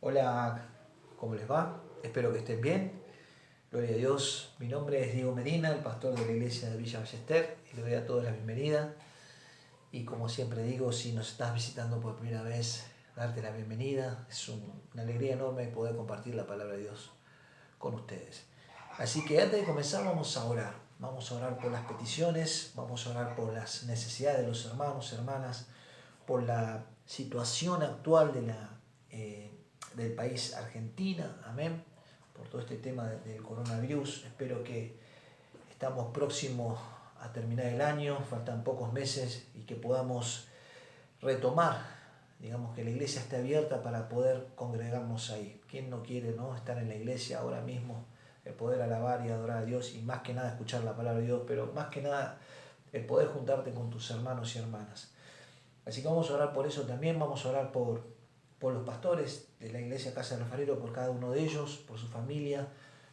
Hola, ¿cómo les va? Espero que estén bien. Gloria a Dios. Mi nombre es Diego Medina, el pastor de la iglesia de Villa Ballester, y le doy a todos la bienvenida. Y como siempre digo, si nos estás visitando por primera vez, darte la bienvenida. Es una alegría enorme poder compartir la palabra de Dios con ustedes. Así que antes de comenzar vamos a orar. Vamos a orar por las peticiones, vamos a orar por las necesidades de los hermanos, hermanas, por la situación actual del país Argentina, amén, por todo este tema del coronavirus. Espero que estamos próximos a terminar el año, faltan pocos meses y que podamos retomar, digamos que la iglesia esté abierta para poder congregarnos ahí. ¿Quién no quiere, no, estar en la iglesia ahora mismo, el poder alabar y adorar a Dios y más que nada escuchar la palabra de Dios, pero más que nada el poder juntarte con tus hermanos y hermanas? Así que vamos a orar por eso también, vamos a orar por los pastores de la iglesia Casa del Alfarero, por cada uno de ellos, por su familia,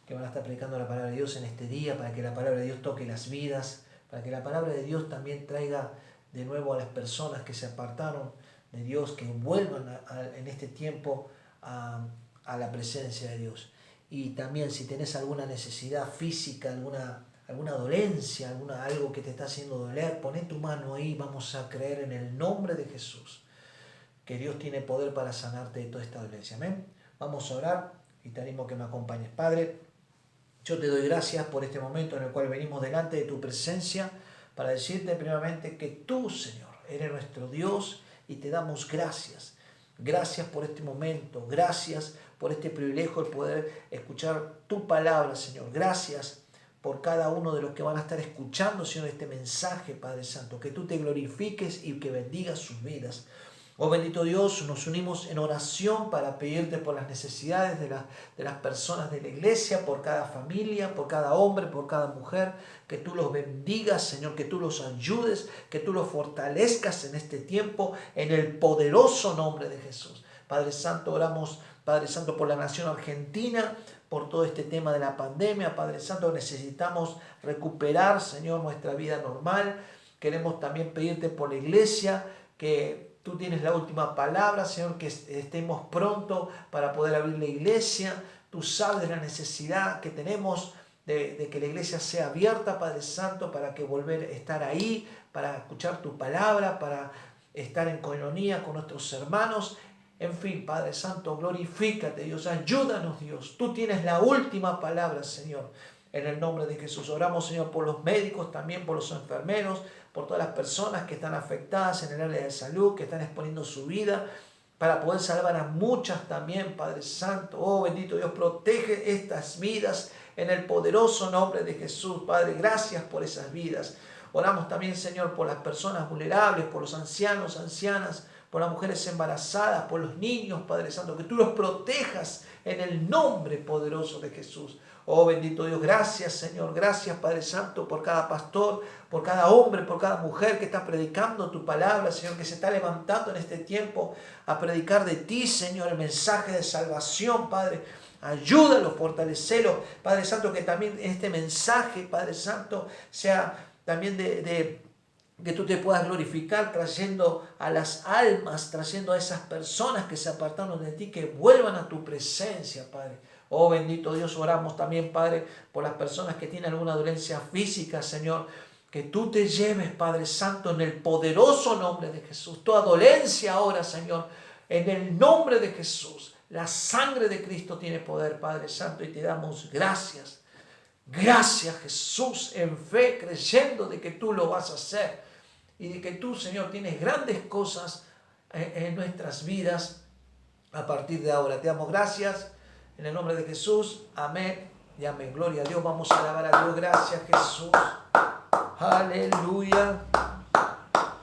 que van a estar predicando la palabra de Dios en este día, para que la palabra de Dios toque las vidas, para que la palabra de Dios también traiga de nuevo a las personas que se apartaron de Dios, que vuelvan en este tiempo a la presencia de Dios. Y también si tenés alguna necesidad física, alguna dolencia, algo que te está haciendo doler, poné tu mano ahí, vamos a creer en el nombre de Jesús, que Dios tiene poder para sanarte de toda esta dolencia. Amén. Vamos a orar y te animo a que me acompañes. Padre, yo te doy gracias por este momento en el cual venimos delante de tu presencia para decirte primeramente que tú, Señor, eres nuestro Dios y te damos gracias. Gracias por este momento, gracias por este privilegio de poder escuchar tu palabra, Señor. Gracias por cada uno de los que van a estar escuchando, Señor, este mensaje, Padre Santo. Que tú te glorifiques y que bendigas sus vidas. Oh bendito Dios, nos unimos en oración para pedirte por las necesidades de las personas de la iglesia, por cada familia, por cada hombre, por cada mujer. Que tú los bendigas, Señor, que tú los ayudes, que tú los fortalezcas en este tiempo, en el poderoso nombre de Jesús. Padre Santo, oramos, Padre Santo, por la nación argentina, por todo este tema de la pandemia. Padre Santo, necesitamos recuperar, Señor, nuestra vida normal. Queremos también pedirte por la iglesia, que tú tienes la última palabra, Señor, que estemos pronto para poder abrir la iglesia. Tú sabes de la necesidad que tenemos de que la iglesia sea abierta, Padre Santo, para que volver a estar ahí, para escuchar tu palabra, para estar en coinonía con nuestros hermanos. En fin, Padre Santo, glorifícate, Dios, ayúdanos, Dios. Tú tienes la última palabra, Señor. En el nombre de Jesús oramos, Señor, por los médicos, también por los enfermeros, por todas las personas que están afectadas en el área de salud, que están exponiendo su vida para poder salvar a muchas también, Padre Santo. Oh, bendito Dios, protege estas vidas en el poderoso nombre de Jesús. Padre, gracias por esas vidas. Oramos también, Señor, por las personas vulnerables, por los ancianos, ancianas, por las mujeres embarazadas, por los niños, Padre Santo, que tú los protejas en el nombre poderoso de Jesús. Oh bendito Dios, gracias Señor, gracias Padre Santo por cada pastor, por cada hombre, por cada mujer que está predicando tu palabra, Señor, que se está levantando en este tiempo a predicar de ti, Señor, el mensaje de salvación, Padre. Ayúdalo, fortalecelo, Padre Santo, que también este mensaje, Padre Santo, sea también que tú te puedas glorificar trayendo a las almas, trayendo a esas personas que se apartaron de ti, que vuelvan a tu presencia, Padre. Oh bendito Dios, oramos también, Padre, por las personas que tienen alguna dolencia física, Señor, que tú te lleves, Padre Santo, en el poderoso nombre de Jesús. Toda dolencia ahora, Señor, en el nombre de Jesús. La sangre de Cristo tiene poder, Padre Santo, y te damos gracias. Gracias, Jesús, en fe, creyendo de que tú lo vas a hacer y de que tú, Señor, tienes grandes cosas en nuestras vidas a partir de ahora. Te damos gracias en el nombre de Jesús. Amén y amén. Gloria a Dios. Vamos a alabar a Dios. Gracias, Jesús. Aleluya.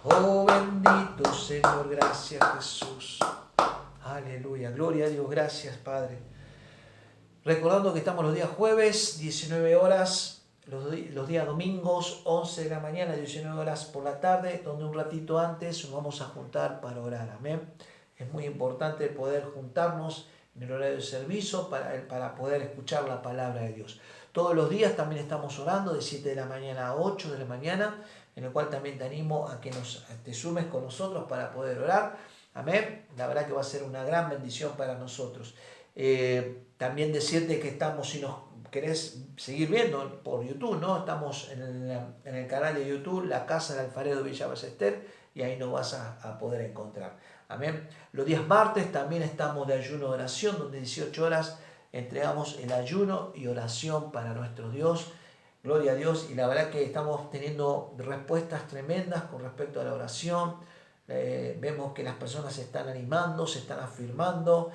Oh, bendito Señor. Gracias, Jesús. Aleluya. Gloria a Dios. Gracias, Padre. Recordando que estamos los días jueves, 19 horas. Los días domingos, 11 de la mañana, 19 horas por la tarde, donde un ratito antes nos vamos a juntar para orar. Amén. Es muy importante poder juntarnos en el horario de servicio para poder escuchar la palabra de Dios. Todos los días también estamos orando de 7 de la mañana a 8 de la mañana, en el cual también te animo a que te sumes con nosotros para poder orar. Amén. La verdad que va a ser una gran bendición para nosotros. También decirte que estamos, si nos querés seguir viendo por YouTube, ¿no? Estamos en el canal de YouTube, La Casa del Alfarero de Villa Ballester, y ahí nos vas a poder encontrar. Amén. Los días martes también estamos de ayuno de oración, donde 18 horas entregamos el ayuno y oración para nuestro Dios. Gloria a Dios. Y la verdad que estamos teniendo respuestas tremendas con respecto a la oración. Vemos que las personas se están animando, se están afirmando,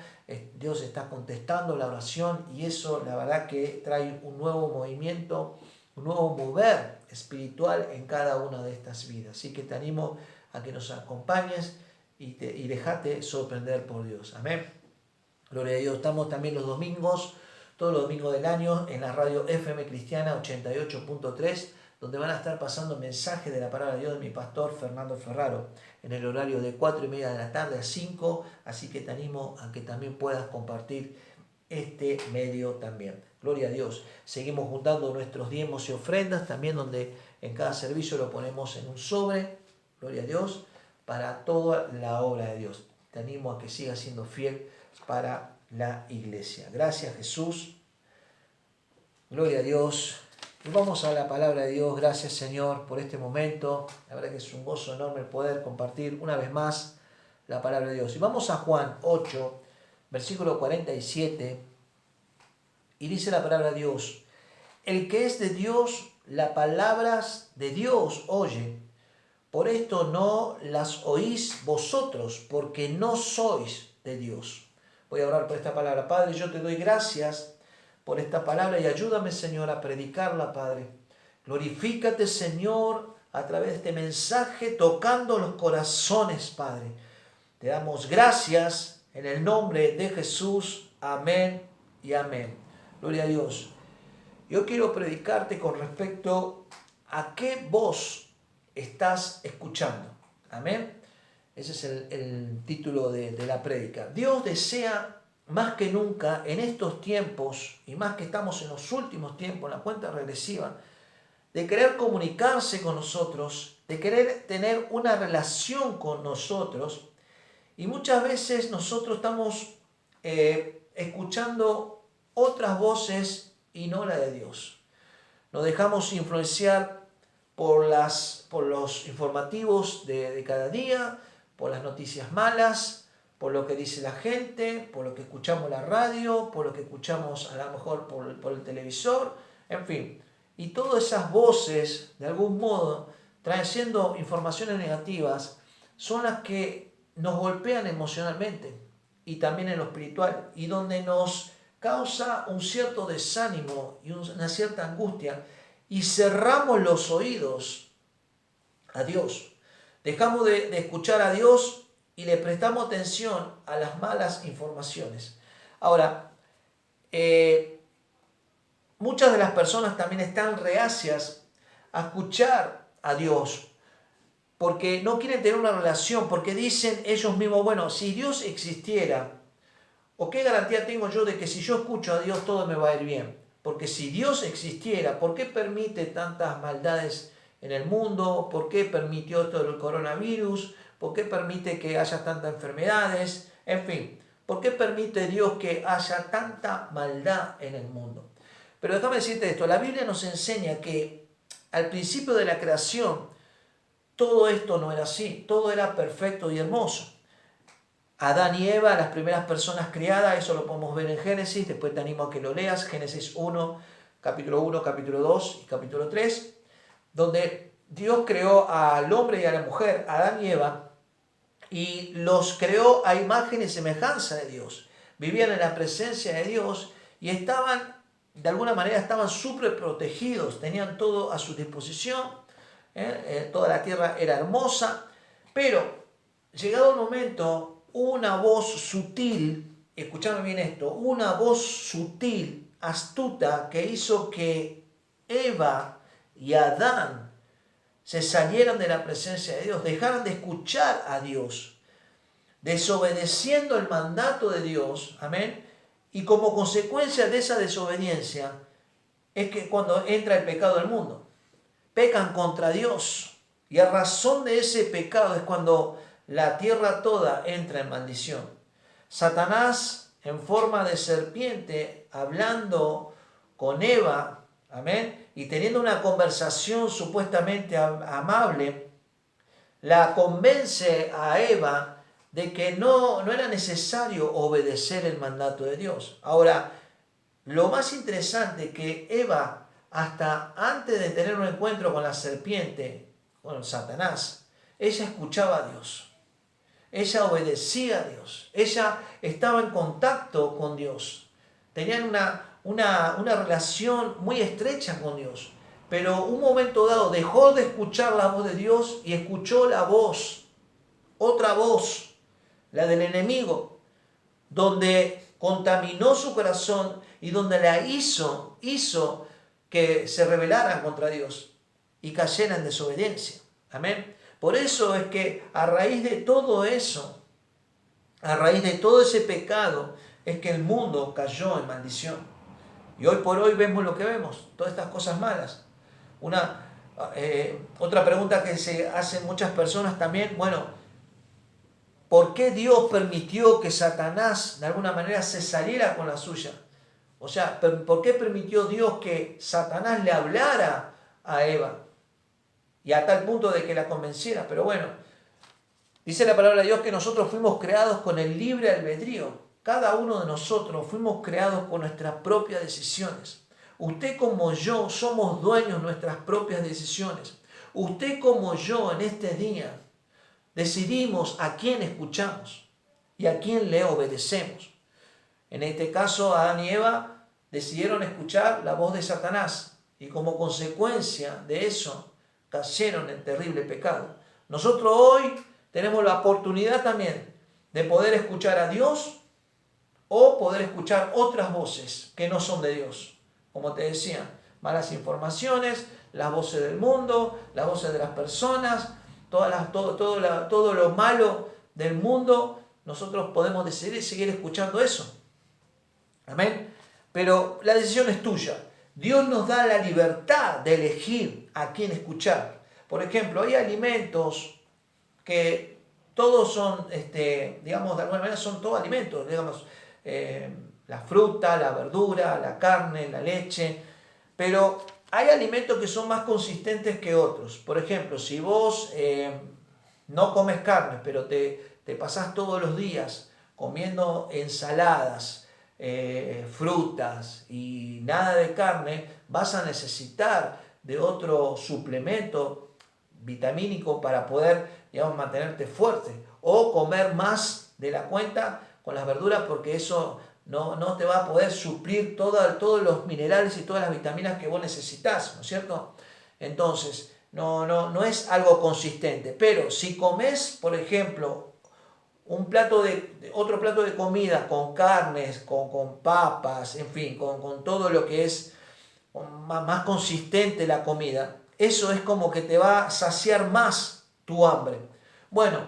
Dios está contestando la oración, y eso la verdad que trae un nuevo movimiento, un nuevo mover espiritual en cada una de estas vidas. Así que te animo a que nos acompañes y déjate sorprender por Dios. Amén. Gloria a Dios. Estamos también los domingos, todos los domingos del año, en la radio FM Cristiana 88.3, donde van a estar pasando mensajes de la palabra de Dios de mi pastor Fernando Ferraro, en el horario de 4:30 de la tarde a 5, así que te animo a que también puedas compartir este medio también. Gloria a Dios. Seguimos juntando nuestros diezmos y ofrendas, también donde en cada servicio lo ponemos en un sobre, gloria a Dios, para toda la obra de Dios. Te animo a que sigas siendo fiel para la iglesia. Gracias, Jesús. Gloria a Dios. Y vamos a la palabra de Dios. Gracias, Señor, por este momento. La verdad que es un gozo enorme poder compartir una vez más la palabra de Dios. Y vamos a Juan 8, versículo 47. Y dice la palabra de Dios: el que es de Dios, las palabras de Dios oye. Por esto no las oís vosotros, porque no sois de Dios. Voy a orar por esta palabra. Padre, yo te doy gracias por esta palabra y ayúdame, Señor, a predicarla, Padre. Glorifícate, Señor, a través de este mensaje, tocando los corazones, Padre. Te damos gracias en el nombre de Jesús. Amén y amén. Gloria a Dios. Yo quiero predicarte con respecto a qué voz estás escuchando. Amén. Ese es el título de la prédica. Dios desea más que nunca en estos tiempos, y más que estamos en los últimos tiempos, en la cuenta regresiva, de querer comunicarse con nosotros, de querer tener una relación con nosotros, y muchas veces nosotros estamos escuchando otras voces y no la de Dios. Nos dejamos influenciar por los informativos de cada día, por las noticias malas, por lo que dice la gente, por lo que escuchamos en la radio, por lo que escuchamos a lo mejor por el televisor, en fin. Y todas esas voces, de algún modo, trayendo informaciones negativas, son las que nos golpean emocionalmente y también en lo espiritual, y donde nos causa un cierto desánimo y una cierta angustia, y cerramos los oídos a Dios. Dejamos de escuchar a Dios y le prestamos atención a las malas informaciones. Ahora, muchas de las personas también están reacias a escuchar a Dios porque no quieren tener una relación, porque dicen ellos mismos, bueno, si Dios existiera, ¿o qué garantía tengo yo de que si yo escucho a Dios todo me va a ir bien? Porque si Dios existiera, ¿por qué permite tantas maldades en el mundo? ¿Por qué permitió esto del coronavirus? ¿Por qué permite que haya tantas enfermedades? En fin, ¿por qué permite Dios que haya tanta maldad en el mundo? Pero déjame decirte esto, la Biblia nos enseña que al principio de la creación todo esto no era así, todo era perfecto y hermoso. Adán y Eva, las primeras personas creadas, eso lo podemos ver en Génesis, después te animo a que lo leas, Génesis 1, capítulo 2 y capítulo 3, donde Dios creó al hombre y a la mujer, Adán y Eva, y los creó a imagen y semejanza de Dios. Vivían en la presencia de Dios y estaban, de alguna manera, estaban súper protegidos, tenían todo a su disposición, toda la tierra era hermosa, pero llegado el momento, una voz sutil, escuchadme bien esto, una voz sutil, astuta, que hizo que Eva y Adán se salieran de la presencia de Dios, dejaran de escuchar a Dios, desobedeciendo el mandato de Dios, amén, y como consecuencia de esa desobediencia es que cuando entra el pecado al mundo, pecan contra Dios, y a razón de ese pecado es cuando la tierra toda entra en maldición. Satanás, en forma de serpiente, hablando con Eva, amén, y teniendo una conversación supuestamente amable, la convence a Eva de que no era necesario obedecer el mandato de Dios. Ahora, lo más interesante es que Eva, hasta antes de tener un encuentro con la serpiente, con Satanás, ella escuchaba a Dios. Ella obedecía a Dios. Ella estaba en contacto con Dios. Tenían una relación muy estrecha con Dios. Pero un momento dado dejó de escuchar la voz de Dios y escuchó la voz, otra voz, la del enemigo, donde contaminó su corazón y donde la hizo que se rebelaran contra Dios y cayeran en desobediencia. Amén. Por eso es que a raíz de todo eso, a raíz de todo ese pecado, es que el mundo cayó en maldición. Y hoy por hoy vemos lo que vemos, todas estas cosas malas. Otra pregunta que se hacen muchas personas también, bueno, ¿por qué Dios permitió que Satanás de alguna manera se saliera con la suya? O sea, ¿por qué permitió Dios que Satanás le hablara a Eva? Y a tal punto de que la convenciera. Pero bueno, dice la palabra de Dios que nosotros fuimos creados con el libre albedrío. Cada uno de nosotros fuimos creados con nuestras propias decisiones. Usted como yo somos dueños de nuestras propias decisiones. Usted como yo en este día decidimos a quién escuchamos y a quién le obedecemos. En este caso, Adán y Eva decidieron escuchar la voz de Satanás y como consecuencia de eso cayeron en terrible pecado. Nosotros hoy tenemos la oportunidad también de poder escuchar a Dios o poder escuchar otras voces que no son de Dios. Como te decía, malas informaciones, las voces del mundo, las voces de las personas, todo lo malo del mundo, nosotros podemos decidir seguir escuchando eso. Amén. Pero la decisión es tuya. Dios nos da la libertad de elegir a quién escuchar. Por ejemplo, hay alimentos que todos son, digamos, de alguna manera son todos alimentos, digamos, la fruta, la verdura, la carne, la leche, pero hay alimentos que son más consistentes que otros. Por ejemplo, si vos no comes carne, pero te pasás todos los días comiendo ensaladas, frutas y nada de carne, vas a necesitar de otro suplemento vitamínico para poder, digamos, mantenerte fuerte, o comer más de la cuenta con las verduras, porque eso no te va a poder suplir todos los minerales y todas las vitaminas que vos necesitas, ¿no es cierto? Entonces, no es algo consistente. Pero si comes, por ejemplo, otro plato de comida con carnes, con papas, en fin, con todo lo que es más consistente la comida, eso es como que te va a saciar más tu hambre. Bueno,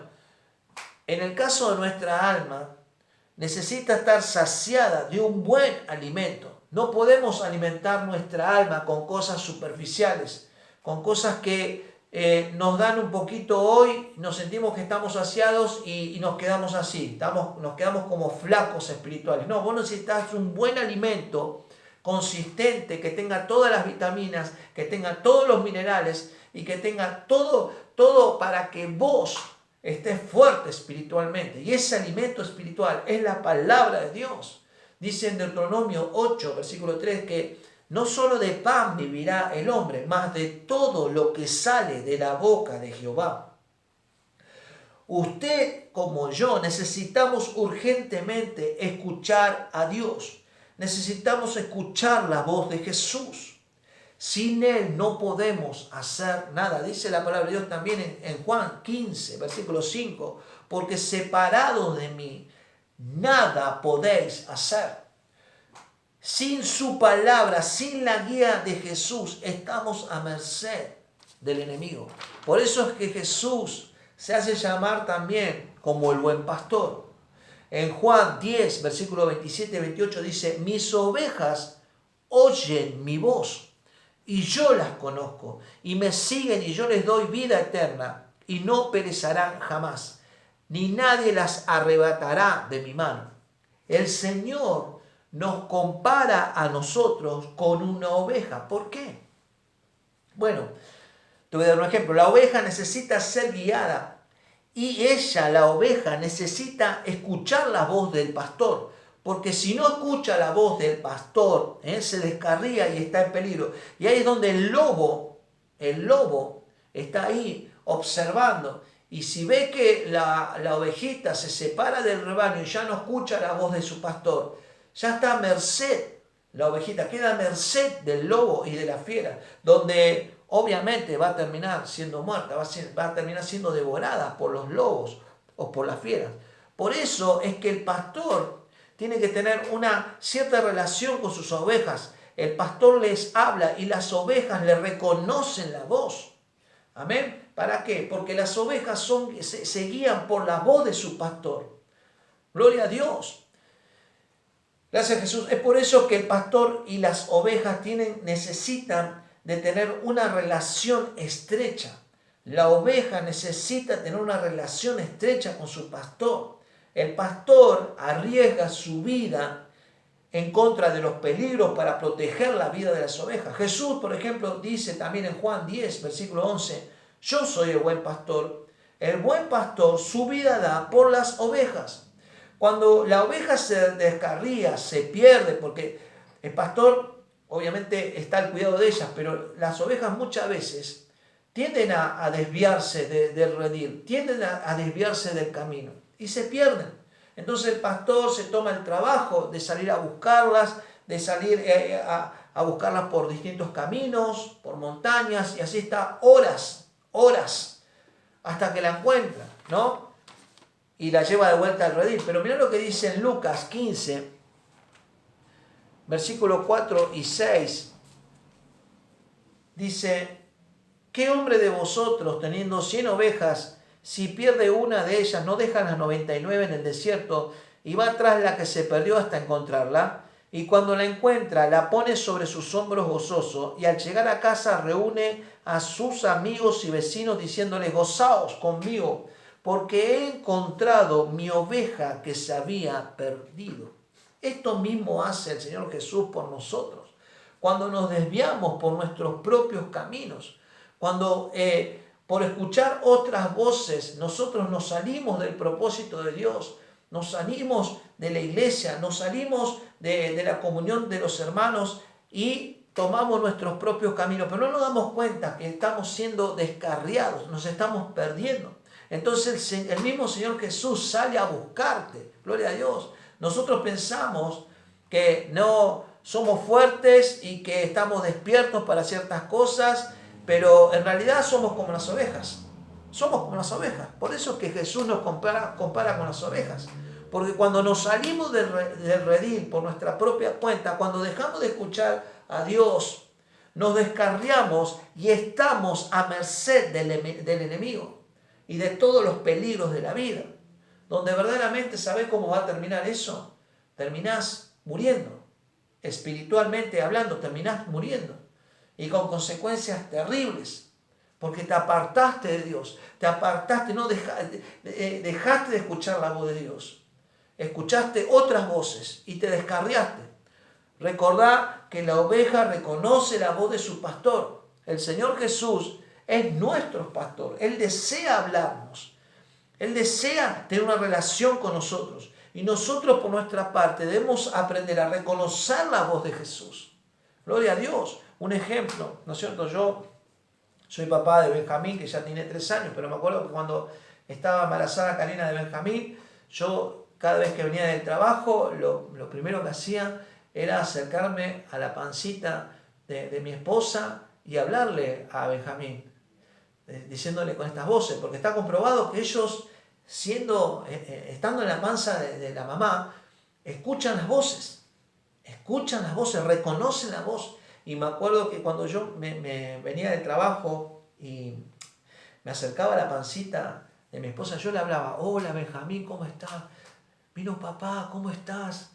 en el caso de nuestra alma, necesita estar saciada de un buen alimento. No podemos alimentar nuestra alma con cosas superficiales, con cosas que nos dan un poquito hoy, nos sentimos que estamos saciados y nos quedamos así, nos quedamos como flacos espirituales. No, vos necesitas un buen alimento consistente, que tenga todas las vitaminas, que tenga todos los minerales y que tenga todo para que vos estés fuerte espiritualmente. Y ese alimento espiritual es la palabra de Dios. Dice en Deuteronomio 8, versículo 3, que no solo de pan vivirá el hombre, mas de todo lo que sale de la boca de Jehová. Usted como yo necesitamos urgentemente escuchar a Dios. Necesitamos escuchar la voz de Jesús. Sin Él no podemos hacer nada. Dice la palabra de Dios también en Juan 15, versículo 5. Porque separados de mí, nada podéis hacer. Sin su palabra, sin la guía de Jesús, estamos a merced del enemigo. Por eso es que Jesús se hace llamar también como el buen pastor. En Juan 10, versículo 27 y 28 dice, mis ovejas oyen mi voz y yo las conozco y me siguen y yo les doy vida eterna y no perecerán jamás. ni nadie las arrebatará de mi mano. El Señor nos compara a nosotros con una oveja. ¿Por qué? Bueno, te voy a dar un ejemplo. La oveja necesita ser guiada y ella, la oveja, necesita escuchar la voz del pastor. Porque si no escucha la voz del pastor, se descarría y está en peligro. Y ahí es donde el lobo está ahí observando. Y si ve que la ovejita se separa del rebaño y ya no escucha la voz de su pastor, ya está a merced. La ovejita queda a merced del lobo y de la fiera, donde obviamente va a terminar siendo muerta, va a terminar siendo devorada por los lobos o por las fieras. Por eso es que el pastor tiene que tener una cierta relación con sus ovejas. El pastor les habla y las ovejas le reconocen la voz. Amén. ¿Para qué? Porque las ovejas se guían por la voz de su pastor. Gloria a Dios. Gracias, Jesús. Es por eso que el pastor y las ovejas necesitan de tener una relación estrecha. La oveja necesita tener una relación estrecha con su pastor. El pastor arriesga su vida en contra de los peligros para proteger la vida de las ovejas. Jesús, por ejemplo, dice también en Juan 10, versículo 11, yo soy el buen pastor. El buen pastor su vida da por las ovejas. Cuando la oveja se descarría, se pierde, porque el pastor obviamente está al cuidado de ellas, pero las ovejas muchas veces tienden a desviarse del redil, tienden a desviarse del camino y se pierden. Entonces el pastor se toma el trabajo de salir a buscarlas, de salir a buscarlas por distintos caminos, por montañas, y así está horas, hasta que la encuentra, ¿no? Y la lleva de vuelta al redil. Pero mirá lo que dice en Lucas 15, versículos 4 y 6. Dice, ¿qué hombre de vosotros, teniendo 100 ovejas, si pierde una de ellas, no deja las 99 en el desierto y va tras la que se perdió hasta encontrarla? Y cuando la encuentra, la pone sobre sus hombros gozoso, y al llegar a casa reúne a sus amigos y vecinos diciéndoles, gozaos conmigo, porque he encontrado mi oveja que se había perdido. Esto mismo hace el Señor Jesús por nosotros. Cuando nos desviamos por nuestros propios caminos, cuando por escuchar otras voces nosotros nos salimos del propósito de Dios, nos salimos de la iglesia, nos salimos de la comunión de los hermanos y tomamos nuestros propios caminos, pero no nos damos cuenta que estamos siendo descarriados, nos estamos perdiendo. Entonces el mismo Señor Jesús sale a buscarte, gloria a Dios. Nosotros pensamos que no somos fuertes y que estamos despiertos para ciertas cosas, pero en realidad somos como las ovejas. Somos como las ovejas. Por eso es que Jesús nos compara con las ovejas. Porque cuando nos salimos del redil por nuestra propia cuenta, cuando dejamos de escuchar a Dios, nos descarriamos y estamos a merced del enemigo y de todos los peligros de la vida. Donde verdaderamente, ¿sabes cómo va a terminar eso? Terminás muriendo. Espiritualmente hablando, terminás muriendo. Y con consecuencias terribles. Porque te apartaste de Dios. Te apartaste, no dejaste de escuchar la voz de Dios. Escuchaste otras voces y te descarriaste. Recordá que la oveja reconoce la voz de su pastor. El Señor Jesús es nuestro pastor. Él desea hablarnos. Él desea tener una relación con nosotros. Y nosotros por nuestra parte debemos aprender a reconocer la voz de Jesús. Gloria a Dios. Un ejemplo, ¿no es cierto? Yo soy papá de Benjamín, que ya tiene 3 años, pero me acuerdo que cuando estaba embarazada Karina de Benjamín, yo cada vez que venía del trabajo, lo primero que hacía era acercarme a la pancita de mi esposa y hablarle a Benjamín, diciéndole con estas voces, porque está comprobado que ellos, estando en la panza de la mamá, escuchan las voces, reconocen la voz. Y me acuerdo que cuando yo me venía del trabajo y me acercaba a la pancita de mi esposa, yo le hablaba, hola Benjamín, ¿cómo estás? Vino papá, ¿cómo estás?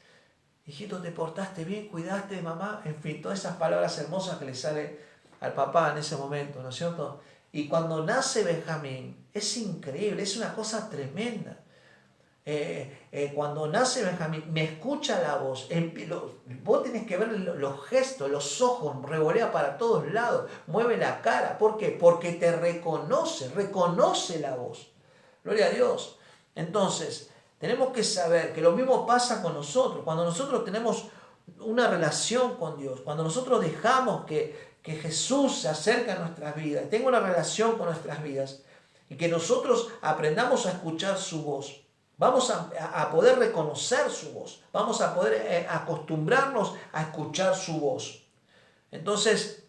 Hijito, ¿te portaste bien? ¿Cuidaste de mamá? En fin, todas esas palabras hermosas que le sale al papá en ese momento, ¿no es cierto? Y cuando nace Benjamín, es increíble, es una cosa tremenda. Cuando nace Benjamín, me escucha la voz. Vos tenés que ver los gestos, los ojos, revolea para todos lados, mueve la cara. ¿Por qué? Porque te reconoce la voz. Gloria a Dios. Entonces, tenemos que saber que lo mismo pasa con nosotros. Cuando nosotros tenemos una relación con Dios, cuando nosotros dejamos que Jesús se acerque a nuestras vidas, tenga una relación con nuestras vidas, y que nosotros aprendamos a escuchar su voz, vamos a poder reconocer su voz, vamos a poder acostumbrarnos a escuchar su voz. Entonces,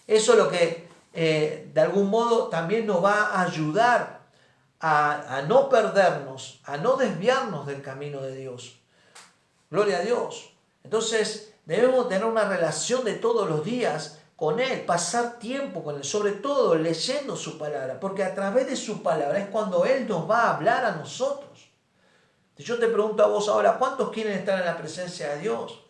eso es lo que de algún modo también nos va a ayudar a no perdernos, a no desviarnos del camino de Dios. Gloria a Dios. Entonces, debemos tener una relación de todos los días con Él, pasar tiempo con Él, sobre todo leyendo su palabra, porque a través de su palabra es cuando Él nos va a hablar a nosotros. Si yo te pregunto a vos ahora, ¿cuántos quieren estar en la presencia de Dios?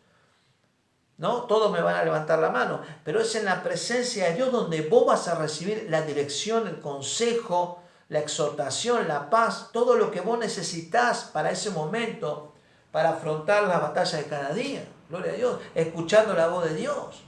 ¿No? Todos me van a levantar la mano, pero es en la presencia de Dios donde vos vas a recibir la dirección, el consejo, la exhortación, la paz, todo lo que vos necesitas para ese momento, para afrontar la batalla de cada día. Gloria a Dios, escuchando la voz de Dios.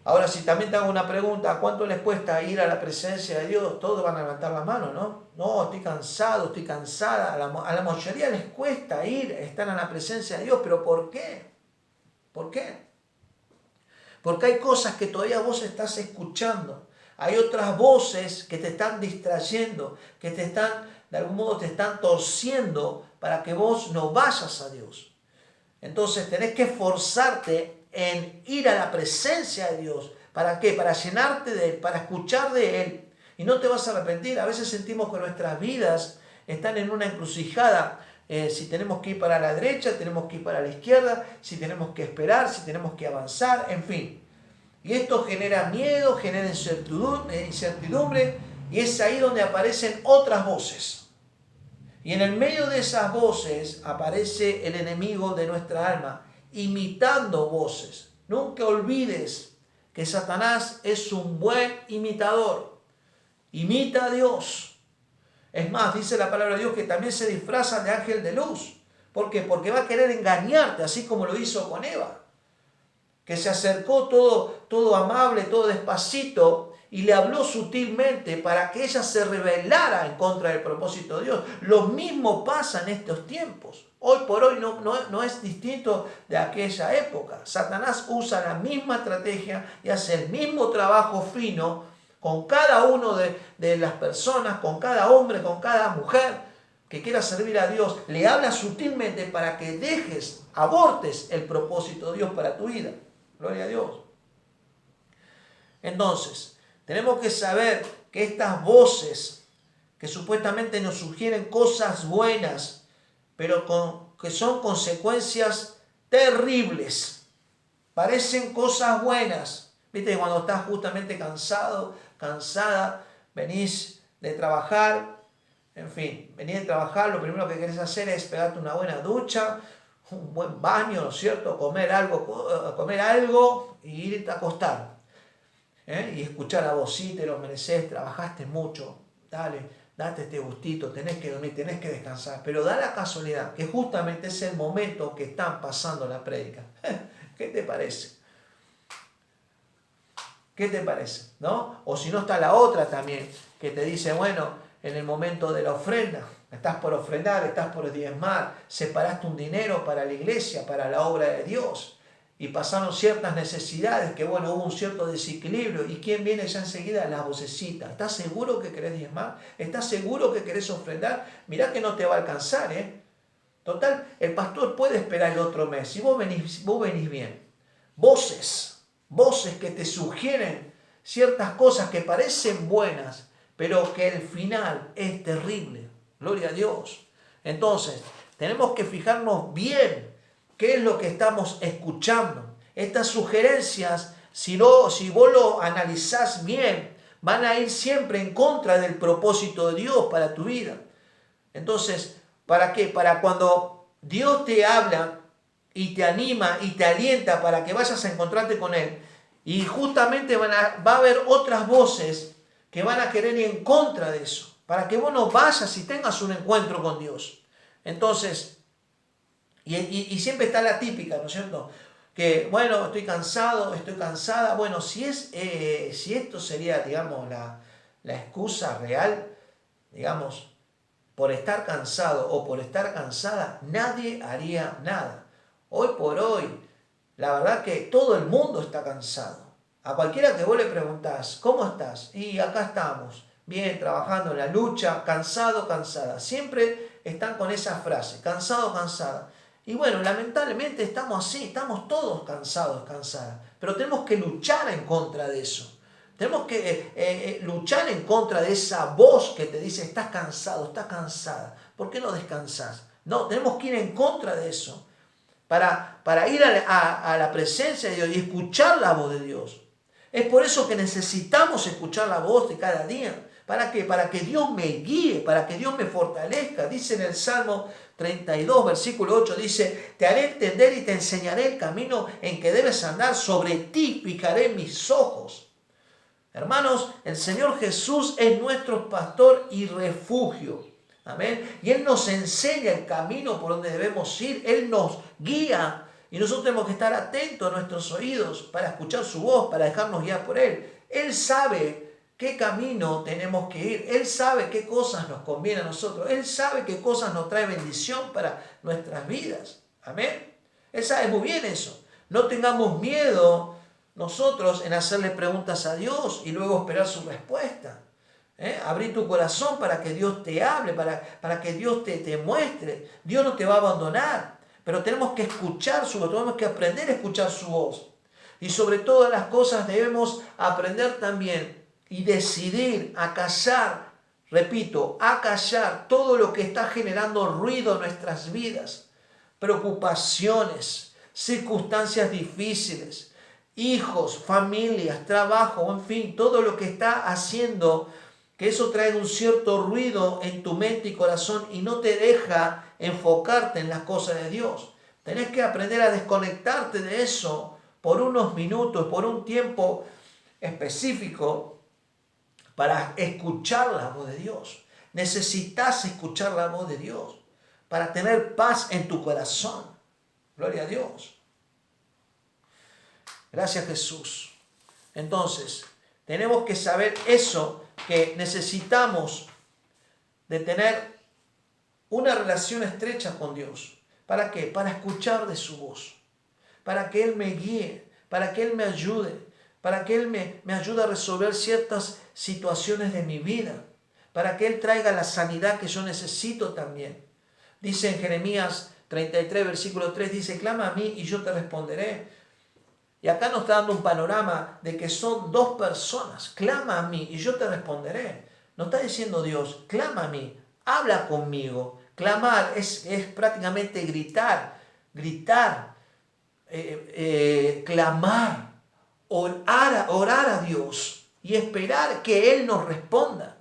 Ahora, si también te hago una pregunta, ¿cuánto les cuesta ir a la presencia de Dios? Todos van a levantar la mano, ¿no? No, estoy cansado, estoy cansada. A la mayoría les cuesta estar en la presencia de Dios, pero ¿por qué? ¿Por qué? Porque hay cosas que todavía vos estás escuchando. Hay otras voces que te están distrayendo, que de algún modo te están torciendo para que vos no vayas a Dios. Entonces tenés que esforzarte en ir a la presencia de Dios. ¿Para qué? Para llenarte de Él, para escuchar de Él. Y no te vas a arrepentir. A veces sentimos que nuestras vidas están en una encrucijada. Si tenemos que ir para la derecha, tenemos que ir para la izquierda, si tenemos que esperar, si tenemos que avanzar, en fin. Y esto genera miedo, genera incertidumbre, y es ahí donde aparecen otras voces. Y en el medio de esas voces aparece el enemigo de nuestra alma, imitando voces. Nunca olvides que Satanás es un buen imitador. Imita a Dios. Es más, dice la palabra de Dios que también se disfraza de ángel de luz. ¿Por qué? Porque va a querer engañarte, así como lo hizo con Eva. Que se acercó todo amable, todo despacito, y le habló sutilmente para que ella se rebelara en contra del propósito de Dios. Lo mismo pasa en estos tiempos. Hoy por hoy no es distinto de aquella época. Satanás usa la misma estrategia y hace el mismo trabajo fino con cada uno de las personas, con cada hombre, con cada mujer que quiera servir a Dios. Le habla sutilmente para que abortes el propósito de Dios para tu vida. Gloria a Dios. Entonces, tenemos que saber que estas voces que supuestamente nos sugieren cosas buenas, pero que son consecuencias terribles. Parecen cosas buenas. Viste, cuando estás justamente cansado, cansada, venís de trabajar, en fin, venís de trabajar, lo primero que querés hacer es pegarte una buena ducha, un buen baño, ¿no es cierto? Comer algo y irte a acostar. Y escuchar la voz, sí, te lo mereces, trabajaste mucho, date este gustito, tenés que dormir, tenés que descansar. Pero da la casualidad que justamente es el momento que están pasando la prédica. ¿Qué te parece? ¿Qué te parece? ¿No? O si no, está la otra también, que te dice, bueno, en el momento de la ofrenda, estás por ofrendar, estás por diezmar, separaste un dinero para la iglesia, para la obra de Dios, y pasaron ciertas necesidades, que bueno, hubo un cierto desequilibrio, y ¿quién viene ya enseguida? La vocecita. ¿Estás seguro que querés diezmar? ¿Estás seguro que querés ofrendar? Mirá que no te va a alcanzar, Total, el pastor puede esperar el otro mes, si vos venís bien. Voces que te sugieren ciertas cosas que parecen buenas, pero que el final es terrible. Gloria a Dios. Entonces, tenemos que fijarnos bien qué es lo que estamos escuchando. Estas sugerencias, si vos lo analizás bien, van a ir siempre en contra del propósito de Dios para tu vida. Entonces, ¿para qué? Para cuando Dios te habla y te anima y te alienta para que vayas a encontrarte con Él. Y justamente va a haber otras voces que van a querer ir en contra de eso. para que vos no vayas y tengas un encuentro con Dios. Entonces, y siempre está la típica, ¿no es cierto? Que, bueno, estoy cansado, estoy cansada. Bueno, si esto sería, digamos, la excusa real, digamos, por estar cansado o por estar cansada, nadie haría nada. Hoy por hoy, la verdad que todo el mundo está cansado. A cualquiera que vos le preguntás, ¿cómo estás? Y acá estamos, bien, trabajando en la lucha, cansado, cansada. Siempre están con esa frase, cansado, cansada. Y bueno, lamentablemente estamos así, estamos todos cansados, cansadas. Pero tenemos que luchar en contra de eso. Tenemos que luchar en contra de esa voz que te dice, estás cansado, estás cansada. ¿Por qué no descansas? No, tenemos que ir en contra de eso. Para ir a la presencia de Dios y escuchar la voz de Dios. Es por eso que necesitamos escuchar la voz de cada día. ¿Para qué? Para que Dios me guíe, para que Dios me fortalezca. Dice en el Salmo 32, versículo 8, dice, te haré entender y te enseñaré el camino en que debes andar, sobre ti fijaré mis ojos. Hermanos, el Señor Jesús es nuestro pastor y refugio. Amén. Y Él nos enseña el camino por donde debemos ir. Él nos guía. Y nosotros tenemos que estar atentos a nuestros oídos para escuchar su voz, para dejarnos guiar por Él. Él sabe qué camino tenemos que ir. Él sabe qué cosas nos conviene a nosotros. Él sabe qué cosas nos trae bendición para nuestras vidas. Amén. Él sabe muy bien eso. No tengamos miedo nosotros en hacerle preguntas a Dios y luego esperar su respuesta. Abrir tu corazón para que Dios te hable, para que Dios te muestre. Dios no te va a abandonar, pero tenemos que escuchar su voz, tenemos que aprender a escuchar su voz. Y sobre todas las cosas debemos aprender también y decidir a callar, repito, a callar todo lo que está generando ruido en nuestras vidas. Preocupaciones, circunstancias difíciles, hijos, familias, trabajo, en fin, todo lo que está haciendo que eso trae un cierto ruido en tu mente y corazón y no te deja enfocarte en las cosas de Dios. Tenés que aprender a desconectarte de eso por unos minutos, por un tiempo específico para escuchar la voz de Dios. Necesitas escuchar la voz de Dios para tener paz en tu corazón. Gloria a Dios. Gracias, Jesús. Entonces, tenemos que saber eso, que necesitamos de tener una relación estrecha con Dios. ¿Para qué? Para escuchar de su voz, para que Él me guíe, para que Él me ayude, para que Él me ayude a resolver ciertas situaciones de mi vida, para que Él traiga la sanidad que yo necesito también. Dice en Jeremías 33, versículo 3, dice, clama a mí y yo te responderé. Y acá nos está dando un panorama de que son dos personas. Clama a mí y yo te responderé. Nos está diciendo Dios, clama a mí, habla conmigo. Clamar es prácticamente gritar, clamar, orar a Dios y esperar que Él nos responda.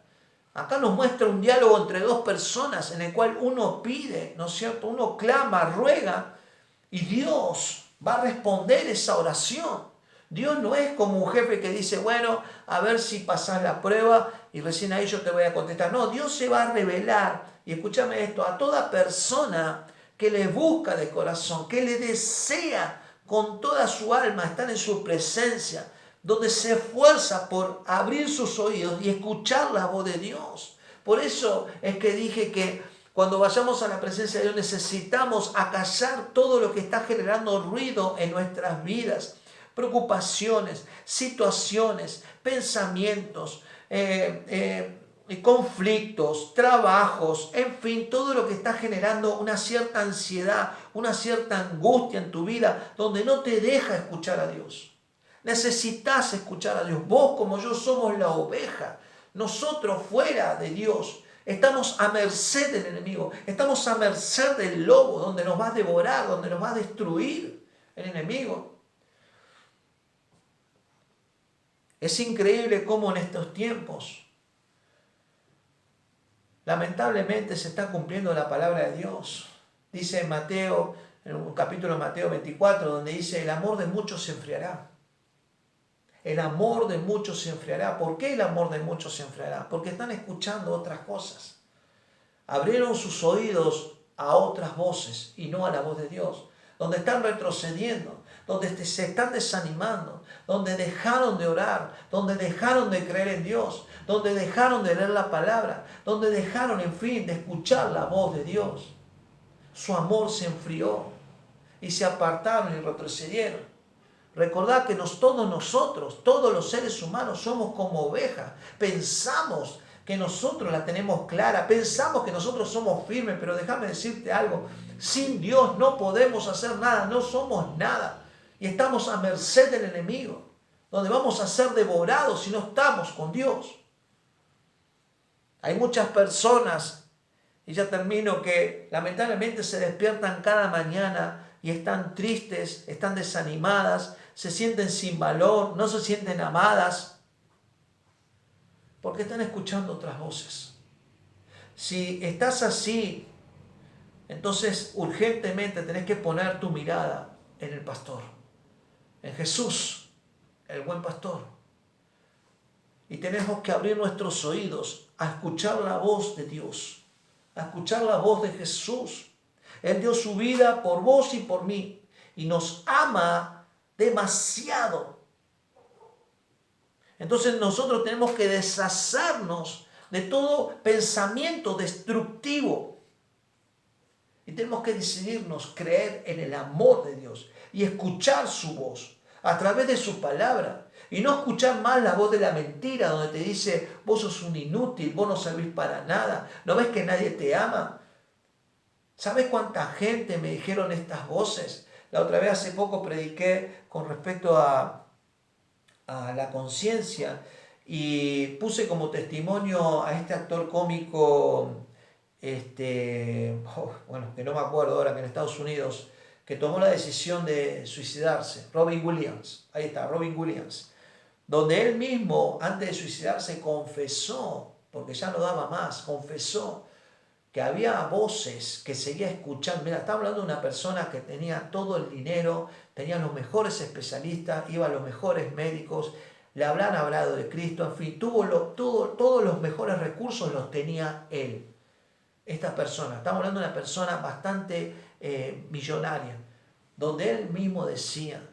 Acá nos muestra un diálogo entre dos personas en el cual uno pide, ¿no es cierto? Uno clama, ruega y Dios va a responder esa oración. Dios no es como un jefe que dice, bueno, a ver si pasás la prueba y recién ahí yo te voy a contestar. No, Dios se va a revelar, y escúchame esto, a toda persona que le busca de corazón, que le desea con toda su alma estar en su presencia, donde se esfuerza por abrir sus oídos y escuchar la voz de Dios. Por eso es que dije que cuando vayamos a la presencia de Dios necesitamos acallar todo lo que está generando ruido en nuestras vidas. Preocupaciones, situaciones, pensamientos, conflictos, trabajos, en fin, todo lo que está generando una cierta ansiedad, una cierta angustia en tu vida, donde no te deja escuchar a Dios. Necesitas escuchar a Dios. Vos como yo somos la oveja. Nosotros fuera de Dios estamos a merced del enemigo, estamos a merced del lobo, donde nos va a devorar, donde nos va a destruir el enemigo. Es increíble cómo en estos tiempos, lamentablemente se está cumpliendo la palabra de Dios. Dice en Mateo, en un capítulo de Mateo 24, donde dice, el amor de muchos se enfriará. El amor de muchos se enfriará. ¿Por qué el amor de muchos se enfriará? Porque están escuchando otras cosas. Abrieron sus oídos a otras voces y no a la voz de Dios. Donde están retrocediendo, donde se están desanimando, donde dejaron de orar, donde dejaron de creer en Dios, donde dejaron de leer la palabra, donde dejaron, en fin, de escuchar la voz de Dios. Su amor se enfrió y se apartaron y retrocedieron. Recordad que todos nosotros, todos los seres humanos somos como ovejas. Pensamos que nosotros la tenemos clara, pensamos que nosotros somos firmes, pero déjame decirte algo, sin Dios no podemos hacer nada, no somos nada y estamos a merced del enemigo, donde vamos a ser devorados si no estamos con Dios. Hay muchas personas, y ya termino, que lamentablemente se despiertan cada mañana y están tristes, están desanimadas, se sienten sin valor, no se sienten amadas, porque están escuchando otras voces. Si estás así, entonces urgentemente tenés que poner tu mirada en el pastor, en Jesús, el buen pastor. Y tenemos que abrir nuestros oídos a escuchar la voz de Dios, a escuchar la voz de Jesús. Él dio su vida por vos y por mí y nos ama demasiado. Entonces nosotros tenemos que deshacernos de todo pensamiento destructivo. Y tenemos que decidirnos creer en el amor de Dios y escuchar su voz a través de su palabra. Y no escuchar más la voz de la mentira donde te dice, vos sos un inútil, vos no servís para nada, ¿no ves que nadie te ama? ¿Sabes cuánta gente me dijeron estas voces? La otra vez hace poco prediqué con respecto a la conciencia y puse como testimonio a este actor cómico, que no me acuerdo ahora, que en Estados Unidos, que tomó la decisión de suicidarse, Robin Williams, ahí está, Robin Williams, donde él mismo, antes de suicidarse, confesó, porque ya no daba más, confesó que había voces que seguía escuchando. Mira, estamos hablando de una persona que tenía todo el dinero, tenía los mejores especialistas, iba a los mejores médicos, le habrán hablado de Cristo, en fin, todos los mejores recursos los tenía él. Esta persona, estamos hablando de una persona bastante millonaria, donde él mismo decía,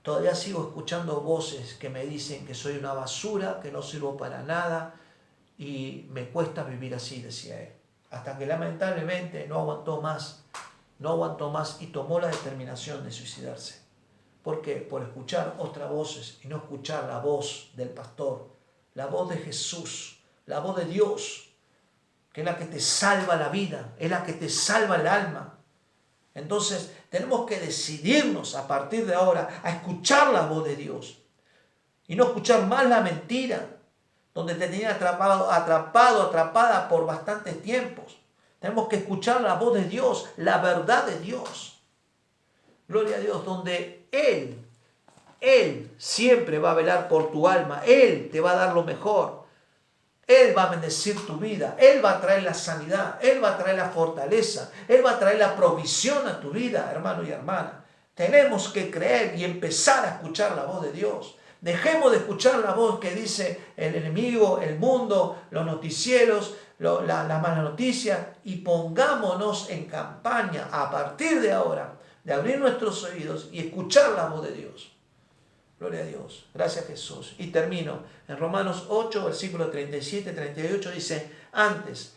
todavía sigo escuchando voces que me dicen que soy una basura, que no sirvo para nada y me cuesta vivir así, decía él. Hasta que lamentablemente no aguantó más y tomó la determinación de suicidarse. ¿Por qué? Por escuchar otras voces y no escuchar la voz del pastor, la voz de Jesús, la voz de Dios, que es la que te salva la vida, es la que te salva el alma. Entonces tenemos que decidirnos a partir de ahora a escuchar la voz de Dios y no escuchar más la mentira, donde te tenía atrapada por bastantes tiempos. Tenemos que escuchar la voz de Dios, la verdad de Dios. Gloria a Dios, donde Él siempre va a velar por tu alma. Él te va a dar lo mejor. Él va a bendecir tu vida. Él va a traer la sanidad. Él va a traer la fortaleza. Él va a traer la provisión a tu vida, hermano y hermana. Tenemos que creer y empezar a escuchar la voz de Dios. Dejemos de escuchar la voz que dice el enemigo, el mundo, los noticieros, las malas noticias, y pongámonos en campaña a partir de ahora de abrir nuestros oídos y escuchar la voz de Dios. Gloria a Dios. Gracias, Jesús. Y termino. En Romanos 8, versículos 37-38 dice, antes,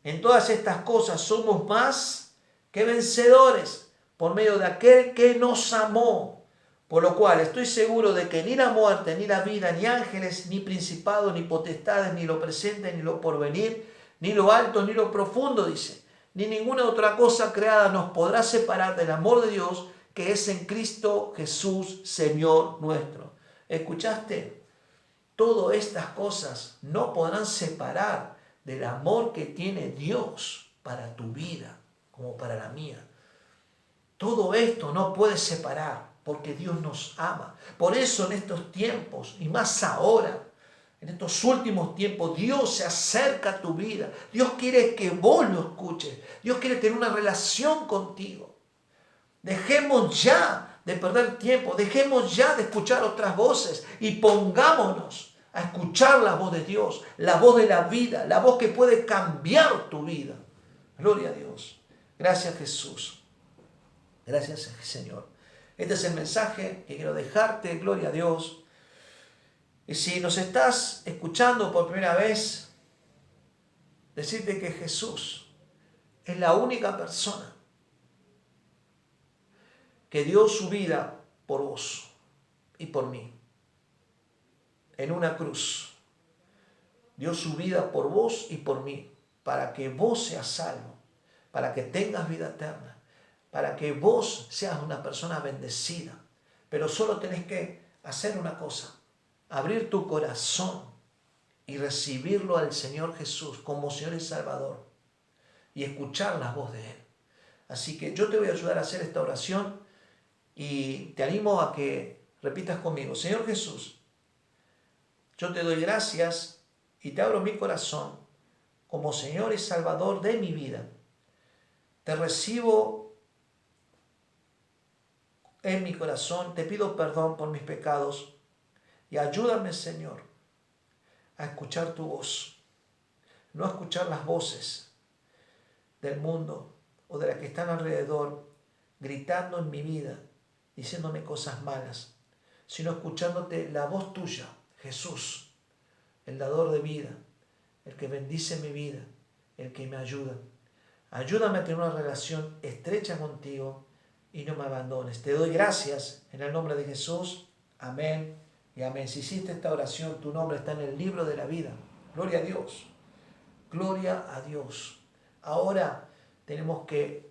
en todas estas cosas somos más que vencedores por medio de aquel que nos amó. Por lo cual estoy seguro de que ni la muerte, ni la vida, ni ángeles, ni principados, ni potestades, ni lo presente, ni lo porvenir, ni lo alto, ni lo profundo, dice, ni ninguna otra cosa creada nos podrá separar del amor de Dios que es en Cristo Jesús, Señor nuestro. ¿Escuchaste? Todas estas cosas no podrán separar del amor que tiene Dios para tu vida, como para la mía. Todo esto no puede separar, porque Dios nos ama. Por eso en estos tiempos, y más ahora, en estos últimos tiempos, Dios se acerca a tu vida. Dios quiere que vos lo escuches. Dios quiere tener una relación contigo. Dejemos ya de perder tiempo. Dejemos ya de escuchar otras voces y pongámonos a escuchar la voz de Dios, la voz de la vida, la voz que puede cambiar tu vida. Gloria a Dios. Gracias, Jesús. Gracias, Señor. Este es el mensaje que quiero dejarte. Gloria a Dios. Y si nos estás escuchando por primera vez, decirte que Jesús es la única persona que dio su vida por vos y por mí. En una cruz. Dio su vida por vos y por mí, para que vos seas salvo, para que tengas vida eterna, para que vos seas una persona bendecida. Pero solo tenés que hacer una cosa, abrir tu corazón y recibirlo al Señor Jesús como Señor y Salvador y escuchar la voz de Él. Así que yo te voy a ayudar a hacer esta oración y te animo a que repitas conmigo: Señor Jesús, yo te doy gracias y te abro mi corazón como Señor y Salvador de mi vida. Te recibo en mi corazón, te pido perdón por mis pecados y ayúdame, Señor, a escuchar tu voz, no a escuchar las voces del mundo o de las que están alrededor gritando en mi vida, diciéndome cosas malas, sino escuchándote la voz tuya, Jesús, el dador de vida, el que bendice mi vida, el que me ayuda. Ayúdame a tener una relación estrecha contigo y no me abandones. Te doy gracias en el nombre de Jesús. Amén y amén. Si hiciste esta oración, tu nombre está en el libro de la vida. Gloria a Dios. Gloria a Dios. Ahora tenemos que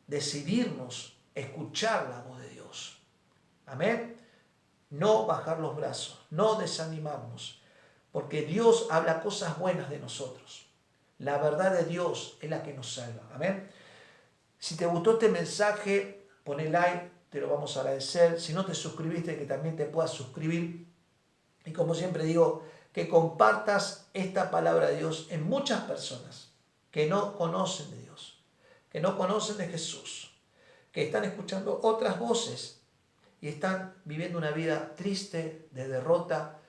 decidirnos a escuchar la voz de Dios. Amén. No bajar los brazos, no desanimarnos, porque Dios habla cosas buenas de nosotros. La verdad de Dios es la que nos salva. Amén. Si te gustó este mensaje, poné like, te lo vamos a agradecer. Si no te suscribiste, que también te puedas suscribir. Y como siempre digo, que compartas esta palabra de Dios en muchas personas que no conocen de Dios, que no conocen de Jesús, que están escuchando otras voces y están viviendo una vida triste, de derrota,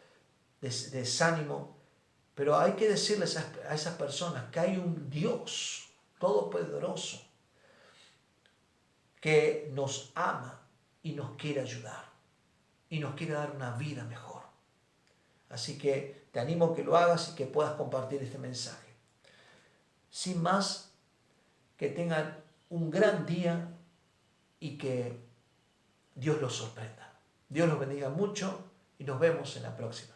de desánimo. Pero hay que decirles a esas personas que hay un Dios todopoderoso que nos ama y nos quiere ayudar y nos quiere dar una vida mejor. Así que te animo a que lo hagas y que puedas compartir este mensaje. Sin más, que tengan un gran día y que Dios los sorprenda. Dios los bendiga mucho y nos vemos en la próxima.